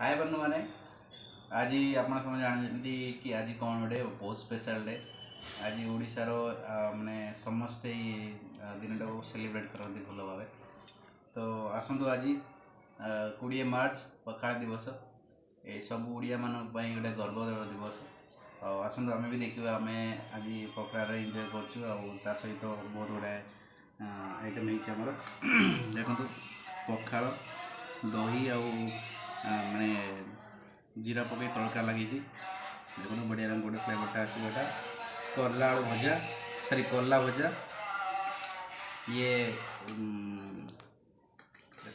हाय बंधु मैंने आज आप जानते कि आज कौन गोटे बहुत स्पेशल डे। आज ओडिशार माने समस्ते दिन टाक सेलिब्रेट करते भल भाव। तो आसतु आज 20 मार्च पखाड़ दिवस ये सब ओडिया मान गोटे गर्व दिवस। आसतु आम भी देखा आम आज पखाड़ एंजॉय कर सहित बहुत गुड़ाए आइटम होमर देखो पखाड़ दही माने जीरा पकई तड़का लगी देखो बढ़िया रंग गोटे फ्लेवरटा आसगला। करला आलू भजा सॉरी करला भजा ये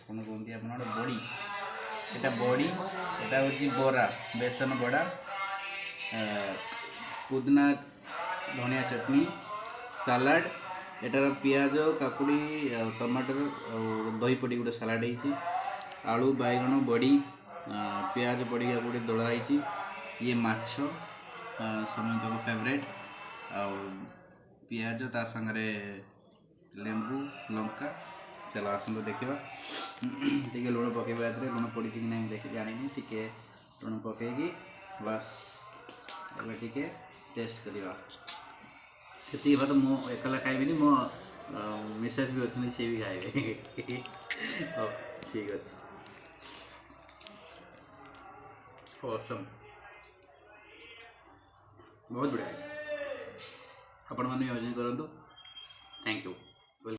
कौन कहते आप बड़ी एटा बड़ी एटा हूँ बरा बेसन बड़ा पुदना धनिया चटनी सालाड एटार पियाज काकुड़ी टमाटर दही पड़ी गोटे सालाड होती आलू बैगण बड़ी पियाज पड़ी गोटे दड़ाई ये माछ समस्त को फेवरेट पियाज ता संगे लेंबू लंका। चलो आसतु देखा टे लुण पकेबा लुण पड़ी कि नहीं देख जानी टे लुण पकईकि बस टे टेस्ट करवा ये बात मो एकला खाइबी मो मिसेस भी अच्छी सी भी खाइबे। ठीक अच्छे ऑसम बहुत बढ़िया आपण मैंने एंजॉय करूँ। Thank you.